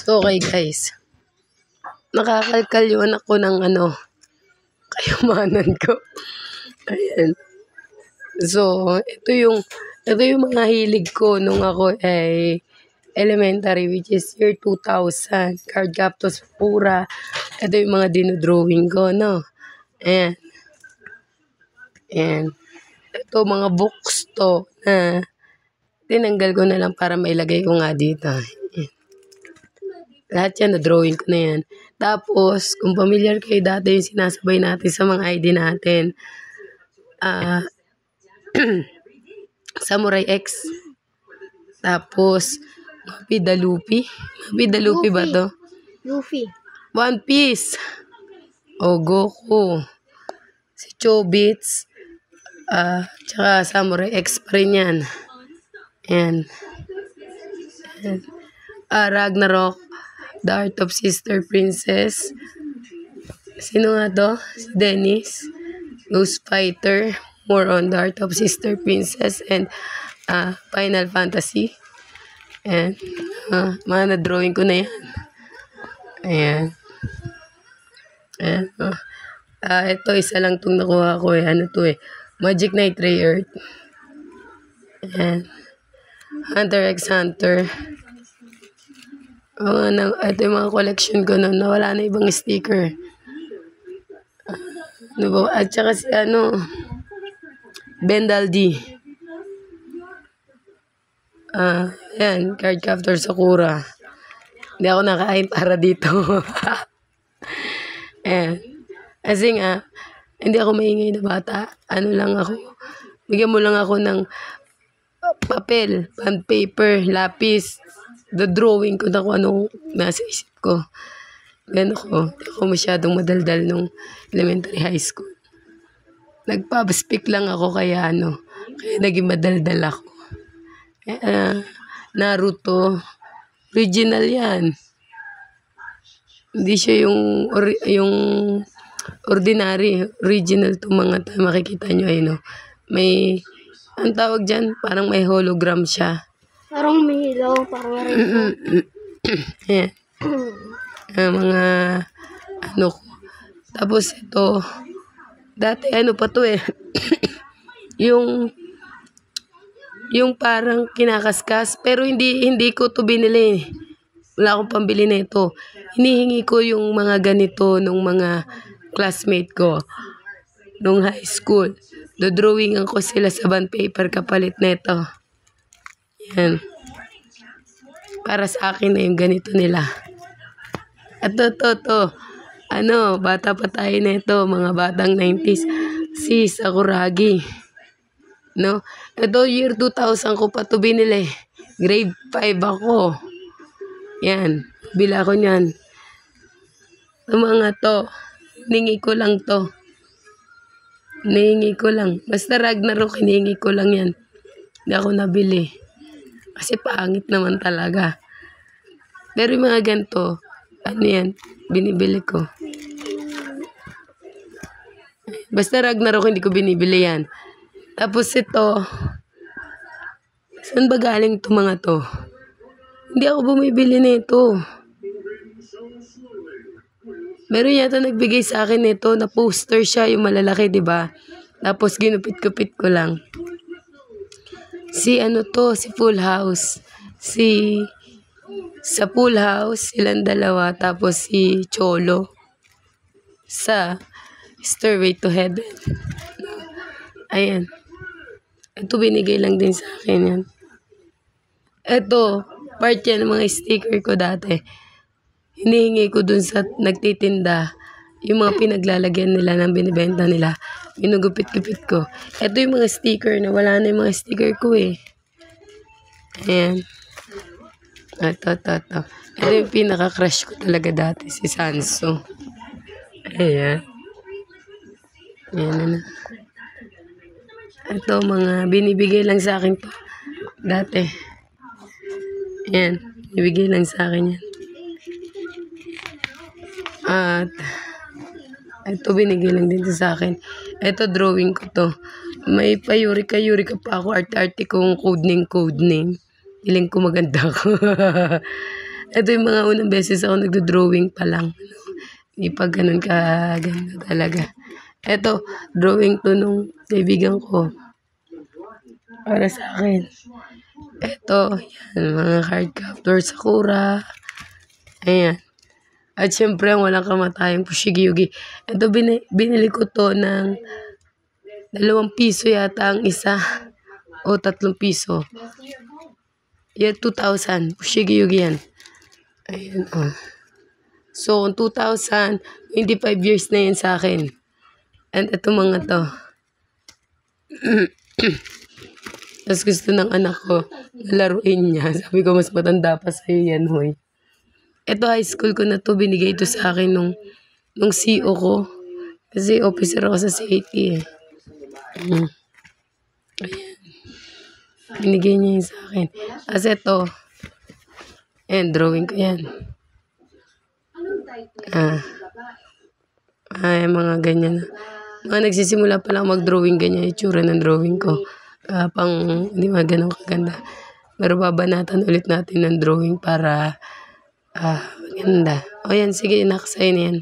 So, okay guys. Nakakalkal yung anak ko ng kayamanan ko. Ayan. So, ito yung mga hilig ko nung ako ay elementary, which is year 2000. Card Captos Pura. Ito yung mga dinodrawing ko, no? Ayan. Ayan. Ito, mga books to na tinanggal ko na lang para mailagay ko nga dito. Ayan. Lahat yan, na-drawing ko na yan. Tapos, kung familiar kayo dati yung sinasabay natin sa mga ID natin, Samurai X. Tapos, Mapi Dalupi. Mapi Dalupi ba to? Luffy. One Piece. O Goku. Si Chobits. Tsaka Samurai X pa rin yan. Ayan. Ragnarok. The Art of Sister Princess. Sino nga to? Si Dennis. Ghost Fighter. More on The Art of Sister Princess. And Final Fantasy. And mga na-drawing ko na yan. Ayan. Ayan. Ito, isa lang itong nakuha ko eh. Ano to eh? Magic Knight Ray Earth. Ayan. Hunter x Hunter. Ito yung mga collection ko noon. Nawala na ibang sticker. At saka si Bendal D. Ayan. Card Captor Sakura. Hindi ako nakain para dito. Ayan. Kasi nga, hindi ako maingay na bata. Ano lang ako. Bigyan mo lang ako ng papel, pen paper, lapis. The drawing ko na kung anong nasa isip ko. Gano'n ko. Hindi ako masyadong madaldal nung elementary high school. Nagpapaspik lang ako kaya naging madaldal ako. Naruto. Original yan. Hindi siya yung ordinary. Original to mga makikita nyo ay may, ang tawag dyan, parang may hologram siya. Parang may ilaw, parang rin. Ayan. Mga ko. Tapos ito, dati pa to eh. yung parang kinakaskas, pero hindi ko to binili. Wala akong pambili na ito. Hinihingi ko yung mga ganito nung mga classmate ko nung high school. Dodrawingan ko sila sa bond paper kapalit na ito. Yan. Para sa akin na yung ganito nila. At to. Bata pa tayo na ito. Mga batang 90s. Si Sakuragi. No? Ito, year 2000 ko pa ito binili. Grade 5 ako. Yan. Bila ko niyan. Ang mga to. Hiningi ko lang to. Hiningi ko lang. Basta Ragnarok, hiningi ko lang yan. Hindi ako nabili. Kasi pangit naman talaga. Pero yung mga ganito, yan, binibili ko. Basta Ragnarok, hindi ko binibili yan. Tapos ito, saan ba galing ito mga to? Hindi ako bumibili nito. Meron yata nagbigay sa akin nito na poster siya, yung malalaki, di ba? Tapos ginupit-kupit ko lang. Si Full House. Sa Full House, silang dalawa. Tapos si Cholo. Sa Stairway to Heaven. Ayan. Ito binigay lang din sa akin yan. Ito, part yan ng mga sticker ko dati. Hinihingi ko dun sa nagtitinda. Yung mga pinaglalagyan nila ng binibenta nila. Ginugupit-gupit ko. Ito yung mga sticker na wala na yung mga sticker ko eh. Ayan. Ito. Ito yung pinaka-crush ko talaga dati. Si Sanso. Ayan. Ayan na. Ito mga binibigay lang sa akin to. Dati. Ayan. Binibigay lang sa akin yan. At ito binigay lang din sa akin. Ito drawing ko to. May pa-yurika pa ako. Arte-arte kong code name. Hiling ko maganda ko. Ito yung mga unang beses ako nagdo-drawing pa lang. Hindi pa ganun ka-ganda talaga. Ito, drawing to nung kaibigan ko. Para sa akin. Ito, yan, mga card captor Sakura. Ayan. At syempre, ang walang kamatayang Fushigi-Yugi. Ito, binili ko to ng 2 piso yata ang isa. O 3 piso. Yan, 2,000. Fushigi-Yugi yan. Ayan, oh. So, kung 2,000, 25 years na yan sa akin. And ito mga to. Tapos gusto ng anak ko, laruin niya. Sabi ko, mas matanda pa sa'yo yan, hoy. Ito, high school ko na to. Binigay ito sa akin nung CO ko. Kasi officer ako sa CAT eh. Ayan. Binigay niya yun sa akin. Tapos ito, ayan, drawing ko yan. Ay, mga ganyan. Mga nagsisimula pa lang mag-drawing, ganyan itsura ng drawing ko. Pang, hindi mga ganun kaganda. Pero babanatan ulit natin ng drawing para, ganda. O yan, sige, nakasay na yan.